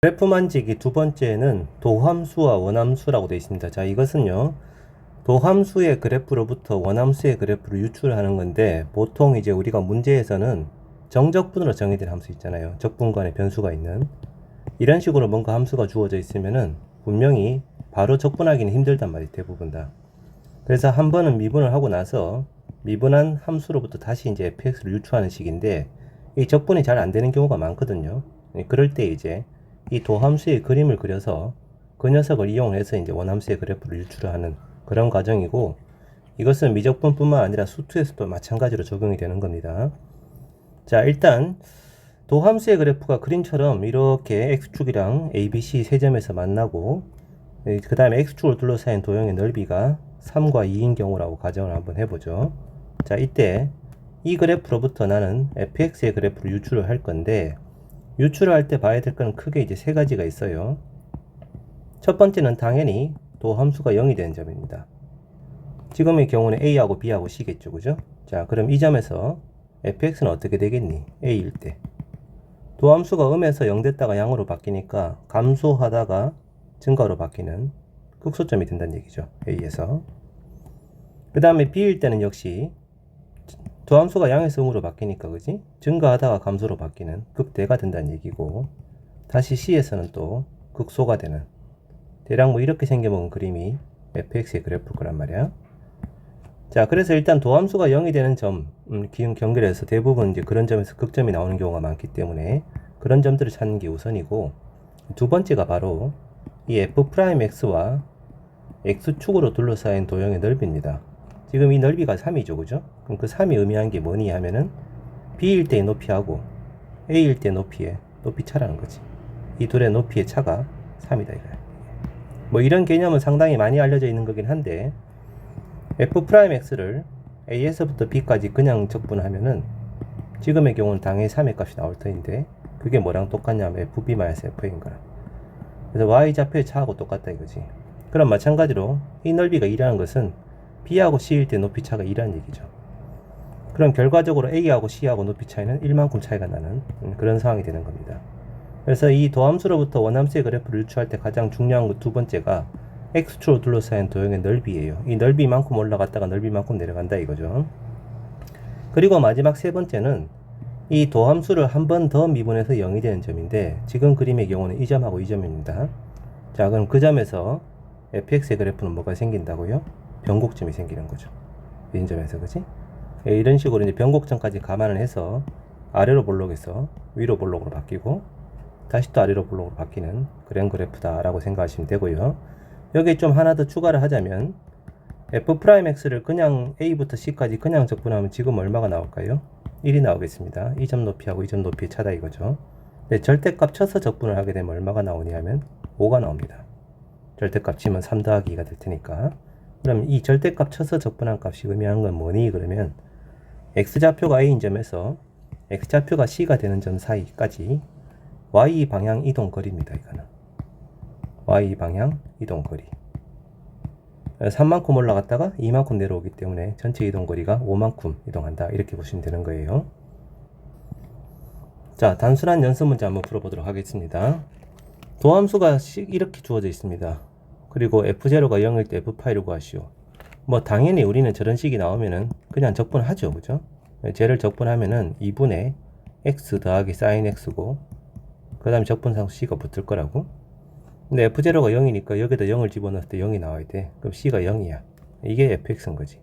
그래프 만지기 두 번째는 도함수와 원함수라고 되어 있습니다. 자, 이것은요, 도함수의 그래프로부터 원함수의 그래프를 유출하는 건데, 보통 이제 우리가 문제에서는 정적분으로 정의된 함수 있잖아요. 적분간에 변수가 있는. 이런 식으로 뭔가 함수가 주어져 있으면은 분명히 바로 적분하기는 힘들단 말이에요, 대부분 다. 그래서 한 번은 미분을 하고 나서 미분한 함수로부터 다시 이제 fx를 유추하는 식인데, 이 적분이 잘 안 되는 경우가 많거든요. 그럴 때 이제 이 도함수의 그림을 그려서 그 녀석을 이용해서 이제 원함수의 그래프를 유출을 하는 그런 과정이고, 이것은 미적분뿐만 아니라 수투에서도 마찬가지로 적용이 되는 겁니다. 자, 일단 도함수의 그래프가 그림처럼 이렇게 x축이랑 ABC 세 점에서 만나고, 그 다음에 x축을 둘러싸인 도형의 넓이가 3과 2인 경우라고 가정을 한번 해보죠. 자, 이때 이 그래프로부터 나는 fx의 그래프를 유출을 할 건데, 유출을 할 때 봐야 될 건 크게 이제 세 가지가 있어요. 첫 번째는 당연히 도함수가 0이 되는 점입니다. 지금의 경우는 A하고 B하고 C겠죠, 그죠? 자, 그럼 이 점에서 fx는 어떻게 되겠니? A일 때. 도함수가 음에서 0 됐다가 양으로 바뀌니까 감소하다가 증가로 바뀌는 극소점이 된다는 얘기죠, A에서. 그 다음에 B일 때는 역시 도함수가 양에서 음으로 바뀌니까, 그지? 증가하다가 감소로 바뀌는 극대가 된다는 얘기고, 다시 C에서는 또 극소가 되는, 대략 뭐 이렇게 생겨먹은 그림이 fx의 그래프일 거란 말이야. 자, 그래서 일단 도함수가 0이 되는 점, 기운 경계에서 대부분 이제 그런 점에서 극점이 나오는 경우가 많기 때문에 그런 점들을 찾는 게 우선이고, 두 번째가 바로 이 f'x와 x축으로 둘러싸인 도형의 넓이입니다. 지금 이 넓이가 3이죠, 그죠? 그럼 그 3이 의미한 게 뭐니 하면은 b일 때의 높이하고 a일 때 높이의 높이 차라는 거지. 이 둘의 높이의 차가 3이다 이거야. 뭐 이런 개념은 상당히 많이 알려져 있는 거긴 한데, f'x를 a에서부터 b까지 그냥 적분하면은 지금의 경우는 당연히 3의 값이 나올 터인데, 그게 뭐랑 똑같냐면 fb-f인 거라. 그래서 y좌표의 차하고 똑같다 이거지. 그럼 마찬가지로 이 넓이가 2라는 것은 b하고 c일 때 높이 차가 2라는 얘기죠. 그럼 결과적으로 a하고 c하고 높이 차이는 1만큼 차이가 나는 그런 상황이 되는 겁니다. 그래서 이 도함수로부터 원함수의 그래프를 유추할 때 가장 중요한 것 두 번째가 x축으로 둘러싸인 도형의 넓이에요. 이 넓이만큼 올라갔다가 넓이만큼 내려간다 이거죠. 그리고 마지막 세 번째는 이 도함수를 한 번 더 미분해서 0이 되는 점인데, 지금 그림의 경우는 이 점하고 이 점입니다. 자, 그럼 그 점에서 fx의 그래프는 뭐가 생긴다고요? 변곡점이 생기는 거죠. 이 점에서, 그치? 이런 식으로 이제 변곡점까지 감안을 해서 아래로 볼록에서 위로 볼록으로 바뀌고, 다시 또 아래로 볼록으로 바뀌는 그런 그래프다라고 생각하시면 되고요. 여기에 좀 하나 더 추가를 하자면, f'x를 그냥 a부터 c까지 그냥 적분하면 지금 얼마가 나올까요? 1이 나오겠습니다. 이 점 높이하고 이 점 높이의 차다 이거죠. 근데 절대값 쳐서 적분을 하게 되면 얼마가 나오냐 하면 5가 나옵니다. 절대값 치면 3 더하기 2가 될 테니까. 그럼 이 절대값 쳐서 적분한 값이 의미하는 건 뭐니? 그러면 x좌표가 a인 점에서 x좌표가 c가 되는 점 사이까지 y 방향 이동 거리입니다. 이거는 y 방향 이동 거리. 3만큼 올라갔다가 2만큼 내려오기 때문에 전체 이동 거리가 5만큼 이동한다, 이렇게 보시면 되는 거예요. 자, 단순한 연습 문제 한번 풀어보도록 하겠습니다. 도함수가 이렇게 주어져 있습니다. 그리고 f0가 0일 때 f파이를 구하시오. 뭐 당연히 우리는 저런 식이 나오면은 그냥 적분하죠, 그죠? 쟤를 적분하면은 2분의 x 더하기 sin x고, 그 다음에 적분상수 c가 붙을 거라고. 근데 f0가 0이니까 여기다 0을 집어넣을 때 0이 나와야 돼. 그럼 c가 0이야. 이게 fx인 거지.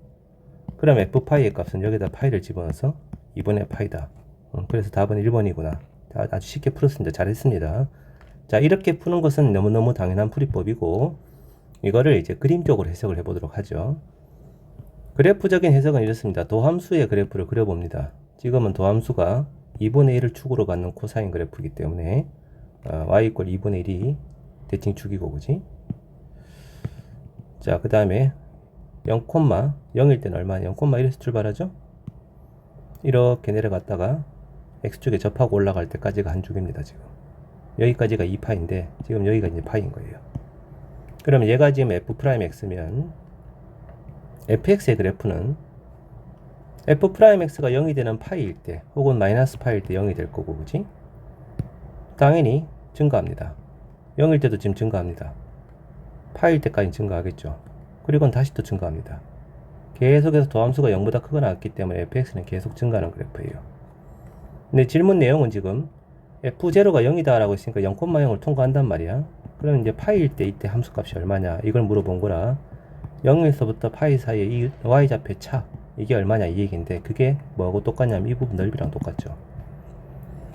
그럼 f파이의 값은 여기다 파이를 집어넣어서 2분의 파이다. 그래서 답은 1번이구나. 아주 쉽게 풀었습니다. 잘했습니다. 자, 이렇게 푸는 것은 너무너무 당연한 풀이법이고, 이거를 이제 그림적으로 해석을 해보도록 하죠. 그래프적인 해석은 이렇습니다. 도함수의 그래프를 그려봅니다. 지금은 도함수가 2분의 1을 축으로 갖는 코사인 그래프이기 때문에 y 이퀄 2분의 1이 대칭 축이고, 그지? 자, 그 다음에 0,0일 때는 얼마냐? 0,1에서 출발하죠? 이렇게 내려갔다가 x축에 접하고 올라갈 때까지가 한 축입니다. 지금 여기까지가 2파인데 지금 여기가 이제 파인 거예요. 그럼 얘가 지금 f'x면 fx의 그래프는 f'x가 0이 되는 파이일 때 혹은 마이너스 파이일 때 0이 될 거고, 그지? 당연히 증가합니다. 0일 때도 지금 증가합니다. 파일 때까지 증가하겠죠. 그리고는 다시 또 증가합니다. 계속해서 도함수가 0보다 크거나 같기 때문에 fx는 계속 증가하는 그래프예요. 근데 질문 내용은 지금 f0가 0이다 라고 했으니까 0,0을 통과한단 말이야. 그럼 이제 파일 때 이때 함수값이 얼마냐 이걸 물어본 거라 0에서부터 파이 사이에 이 y좌표의 차 이게 얼마냐 이 얘기인데, 그게 뭐하고 똑같냐면 이 부분 넓이랑 똑같죠.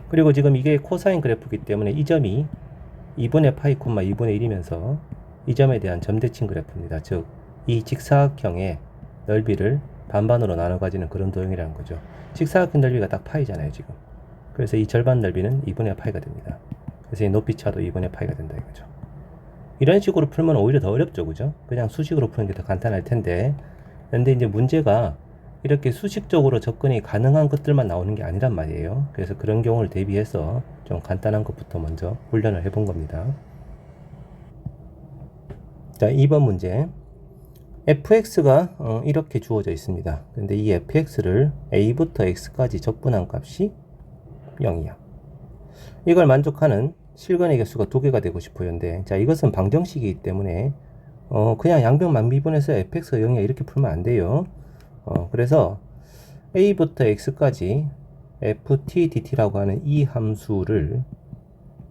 그리고 지금 이게 코사인 그래프이기 때문에 이 점이 2분의 파이 콤마 2분의 1이면서 이 점에 대한 점대칭 그래프입니다. 즉 이 직사각형의 넓이를 반반으로 나눠 가지는 그런 도형이라는 거죠. 직사각형 넓이가 딱 파이잖아요 지금. 그래서 이 절반 넓이는 2분의 파이가 됩니다. 그래서 이 높이 차도 2분의 파이가 된다 이거죠. 이런 식으로 풀면 오히려 더 어렵죠, 그죠? 그냥 수식으로 푸는 게 더 간단할 텐데, 근데 이제 문제가 이렇게 수식적으로 접근이 가능한 것들만 나오는 게 아니란 말이에요. 그래서 그런 경우를 대비해서 좀 간단한 것부터 먼저 훈련을 해본 겁니다. 자, 2번 문제. fx가 이렇게 주어져 있습니다. 근데 이 fx를 a부터 x까지 적분한 값이 0이야. 이걸 만족하는 실근의 개수가 2개가 되고 싶어요인데, 자, 이것은 방정식이기 때문에 그냥 양변만미분해서 fx가 0이야 이렇게 풀면 안 돼요. 그래서 a부터 x까지 ft dt라고 하는 이 함수를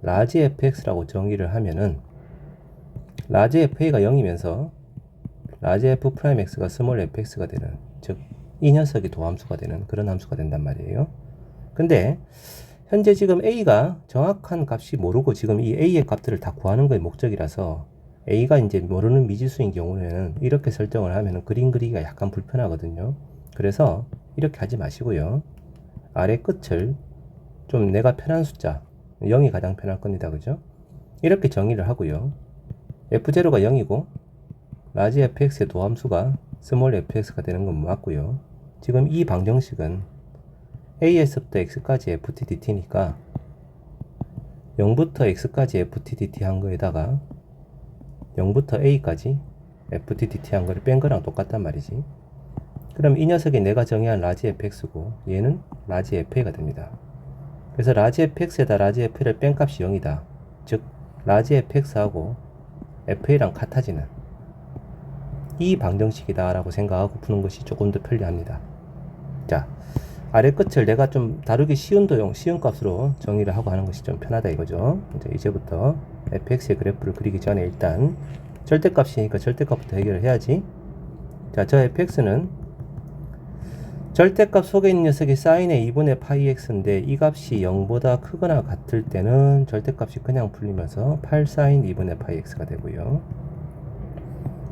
라지 fx라고 정의를 하면은 라지 fa가 0이면서 라지 f 프라임 x가 스몰 fx가 되는, 즉 이 녀석이 도함수가 되는 그런 함수가 된단 말이에요. 근데 현재 지금 a가 정확한 값이 모르고 지금 이 a의 값들을 다 구하는 거의 목적이라서 a가 이제 모르는 미지수인 경우에는 이렇게 설정을 하면 그림 그리기가 약간 불편하거든요. 그래서 이렇게 하지 마시고요. 아래 끝을 좀 내가 편한 숫자 0이 가장 편할 겁니다. 그죠? 이렇게 정의를 하고요. f0가 0이고 라지 fx의 도함수가 스몰 fx가 되는 건 맞고요. 지금 이 방정식은 as부터 x까지 ft dt니까 0부터 x까지 ft dt 한 거에다가 0부터 a까지 ft dt 한 거를 뺀 거랑 똑같단 말이지. 그럼 이 녀석이 내가 정의한 라지 fx고 얘는 라지 fa가 됩니다. 그래서 라지 fx에다 라지 fa를 뺀 값이 0이다. 즉 라지 fx하고 fa랑 같아지는 이 방정식이다 라고 생각하고 푸는 것이 조금 더 편리합니다. 자, 아래 끝을 내가 좀 다루기 쉬운 도형, 쉬운 값으로 정의를 하고 하는 것이 좀 편하다 이거죠. 이제부터 fx의 그래프를 그리기 전에 일단 절대값이니까 절대값부터 해결을 해야지. 자, 저 fx는 절대값 속에 있는 녀석이 사인의 2분의 파이 x인데 이 값이 0보다 크거나 같을 때는 절대값이 그냥 풀리면서 8 사인 2분의 파이 x가 되고요.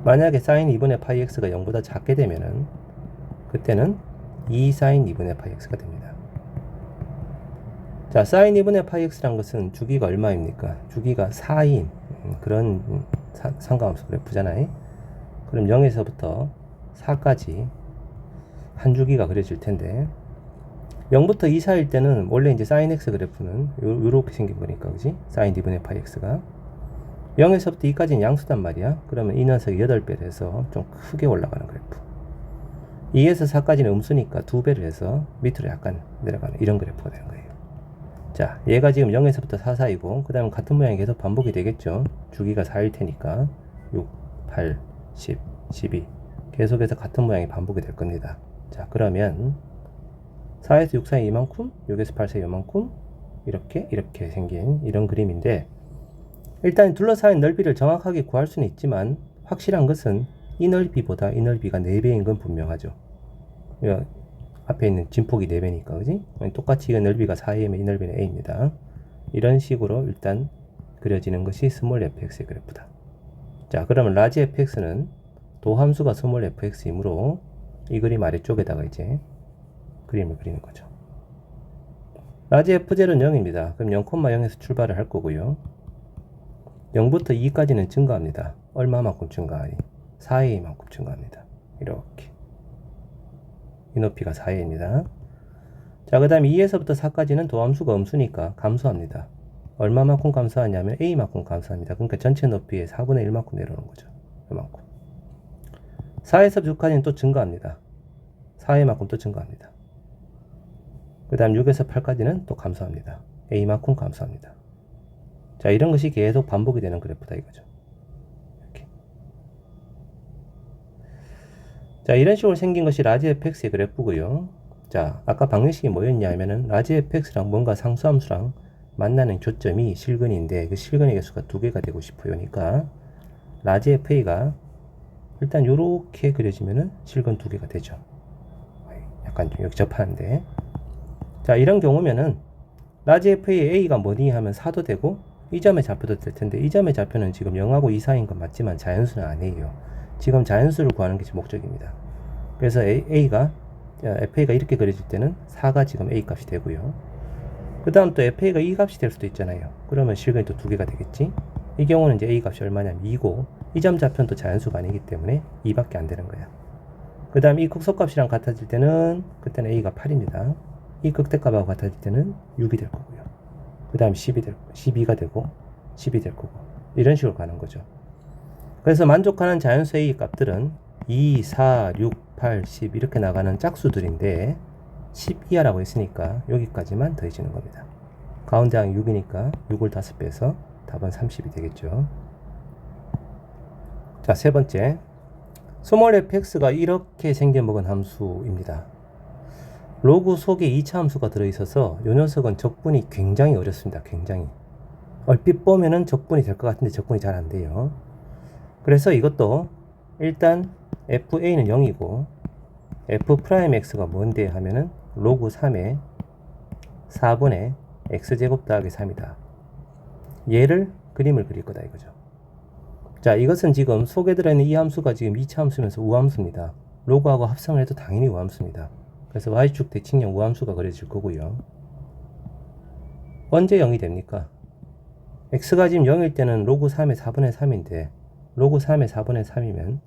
만약에 사인 2분의 파이 x가 0보다 작게 되면은 그때는 2 사인 2분의 파이 x가 됩니다. 자, 사인 2분의 파이 x란 것은 주기가 얼마입니까? 주기가 4인 그런 상관함수 그래프잖아요. 그럼 0에서부터 4까지 한 주기가 그려질 텐데 0부터 2 사이일 때는 원래 이제 사인 x 그래프는 요렇게 생긴 거니까, 그지? 사인 2분의 파이 x가 0에서부터 2까지는 양수단 말이야. 그러면 이 녀석이 8배를 해서 좀 크게 올라가는 그래프. 2에서 4까지는 음수니까 2배를 해서 밑으로 약간 내려가는 이런 그래프가 되는 거예요. 자, 얘가 지금 0에서부터 4 사이고 그 다음에 같은 모양이 계속 반복이 되겠죠. 주기가 4일 테니까 6, 8, 10, 12 계속해서 같은 모양이 반복이 될 겁니다. 자, 그러면 4에서 6 사이 이만큼, 6에서 8 사이 이만큼 이렇게 생긴 이런 그림인데, 일단 둘러싸인 넓이를 정확하게 구할 수는 있지만 확실한 것은 이 넓이보다 이 넓이가 4배인 건 분명하죠. 앞에 있는 진폭이 4배니까, 그지? 똑같이 이 넓이가 4a면 이 넓이는 a입니다. 이런 식으로 일단 그려지는 것이 스몰 fx의 그래프다. 자, 그러면 라지 fx는 도함수가 스몰 fx이므로 이 그림 아래쪽에다가 이제 그림을 그리는 거죠. 라지 f0는 0입니다. 그럼 0,0에서 출발을 할 거고요. 0부터 2까지는 증가합니다. 얼마만큼 증가하니? 4a만큼 증가합니다. 이렇게. 이 높이가 4a입니다. 자, 그 다음에 2에서부터 4까지는 도함수가 음수니까 감소합니다. 얼마만큼 감소하냐면 a만큼 감소합니다. 그러니까 전체 높이의 4분의 1만큼 내려오는 거죠. 이만큼. 4에서 6까지는 또 증가합니다. 4a만큼 또 증가합니다. 그 다음 6에서 8까지는 또 감소합니다. a만큼 감소합니다. 자, 이런 것이 계속 반복이 되는 그래프다 이거죠. 이렇게. 자, 이런 식으로 생긴 것이 라지 fx의 그래프고요. 자, 아까 방정식이 뭐였냐 하면은 라지 fx랑 뭔가 상수함수랑 만나는 교점이 실근인데 그 실근의 개수가 2개가 되고 싶어요. 그러니까 라지 fa가 일단 요렇게 그려지면은 실근 2개가 되죠. 약간 좀 여기 접하는데. 자, 이런 경우면은 라지 fa의 a가 뭐니 하면 4도 되고 이 점의 좌표도 될 텐데 이 점의 좌표는 지금 0하고 2 사이인 건 맞지만 자연수는 아니에요. 지금 자연수를 구하는 게 목적입니다. 그래서 fa가 이렇게 그려질 때는 4가 지금 a 값이 되고요. 그 다음 또 fa가 이 값이 될 수도 있잖아요. 그러면 실근이 또 2개가 되겠지. 이 경우는 이제 a 값이 얼마냐면 2고 이 점 좌표는 또 자연수가 아니기 때문에 2밖에 안 되는 거야. 그 다음 이 극소값이랑 같아질 때는 그때는 a가 8입니다. 이 극대값하고 같아질 때는 6이 될 거고요. 그 다음 12가 되고 10이 될 거고 이런 식으로 가는 거죠. 그래서 만족하는 자연수 a 값들은 2, 4, 6, 8, 10 이렇게 나가는 짝수들인데 10 이하라고 했으니까 여기까지만 더해지는 겁니다. 가운데 항이 6이니까 6을 5배해서 답은 30이 되겠죠. 자, 세 번째, 스몰 fx가 이렇게 생겨먹은 함수입니다. 로그 속에 2차 함수가 들어있어서 이 녀석은 적분이 굉장히 어렵습니다. 굉장히. 얼핏 보면은 적분이 될 것 같은데 적분이 잘 안 돼요. 그래서 이것도 일단 fa는 0이고 f'x가 뭔데 하면은 로그 3의 4분의 x제곱 더하기 3이다. 얘를 그림을 그릴 거다 이거죠. 자, 이것은 지금 속에 들어있는 이 함수가 지금 2차 함수면서 우함수입니다. 로그하고 합성을 해도 당연히 우함수입니다. 그래서 y축 대칭형 우함수가 그려질 거고요. 언제 0이 됩니까? x가 지금 0일 때는 로그 3의 4분의 3인데 로그 3의 4분의 3이면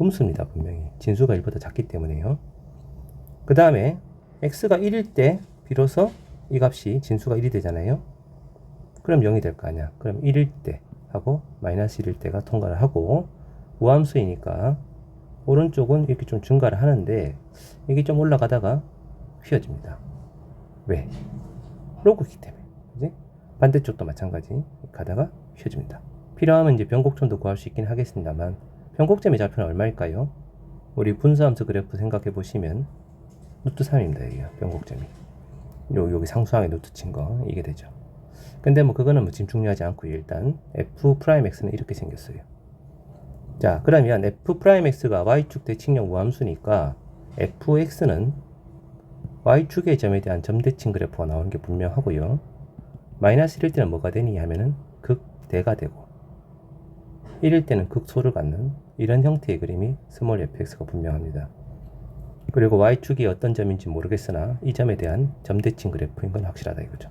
음수입니다. 분명히. 진수가 1보다 작기 때문에요. 그 다음에 x가 1일 때 비로소 이 값이 진수가 1이 되잖아요. 그럼 0이 될 거 아니야. 그럼 1일 때 하고 마이너스 1일 때가 통과를 하고 우함수이니까 오른쪽은 이렇게 좀 증가를 하는데 이게 좀 올라가다가 휘어집니다. 왜? 로그이기 때문에. 그지? 반대쪽도 마찬가지. 가다가 휘어집니다. 필요하면 이제 변곡점도 구할 수 있긴 하겠습니다만 변곡점의 좌표는 얼마일까요? 우리 분수함수 그래프 생각해 보시면 루트 3입니다. 여기가 변곡점이. 여기 상수항에 루트 친 거 이게 되죠. 근데 뭐 그거는 뭐 지금 중요하지 않고요. 일단 f'x는 이렇게 생겼어요. 자, 그러면 f'x가 y축 대칭형 우함수니까 fx는 y축의 점에 대한 점대칭 그래프가 나오는 게 분명하고요. 마이너스 1일 때는 뭐가 되니 하면은 극대가 되고 1일 때는 극소를 갖는 이런 형태의 그림이 스몰 fx가 분명합니다. 그리고 y축이 어떤 점인지 모르겠으나 이 점에 대한 점대칭 그래프인 건 확실하다 이거죠.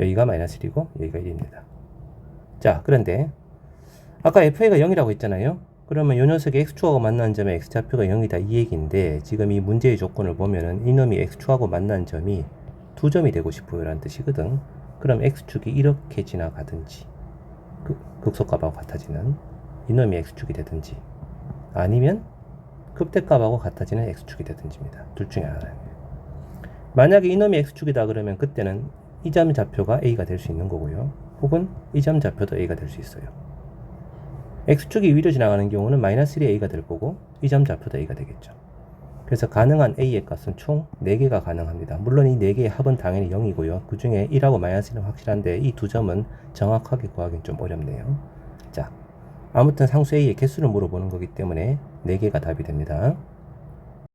여기가 마이너스 1이고 여기가 1입니다. 자, 그런데 아까 fa가 0이라고 했잖아요. 그러면 이 녀석이 x축하고 만나는 점에 x좌표가 0이다 이 얘기인데 지금 이 문제의 조건을 보면은 이놈이 x축하고 만나는 점이 2점이 되고 싶어요 라는 뜻이거든. 그럼 x축이 이렇게 지나가든지 극소값하고 같아지는 이놈이 x축이 되든지 아니면 극대값하고 같아지는 x축이 되든지입니다. 둘 중에 하나는. 만약에 이놈이 x축이다 그러면 그때는 이 점 좌표가 a가 될 수 있는 거고요. 혹은 이 점 좌표도 a가 될 수 있어요. x축이 위로 지나가는 경우는 마이너스 1이 a가 될 거고 이 점 좌표도 a가 되겠죠. 그래서 가능한 a의 값은 총 4개가 가능합니다. 물론 이 4개의 합은 당연히 0이고요. 그 중에 1하고 마이너스 1은 확실한데 이 두 점은 정확하게 구하기는 좀 어렵네요. 자, 아무튼 상수 a의 개수를 물어보는 거기 때문에 4개가 답이 됩니다.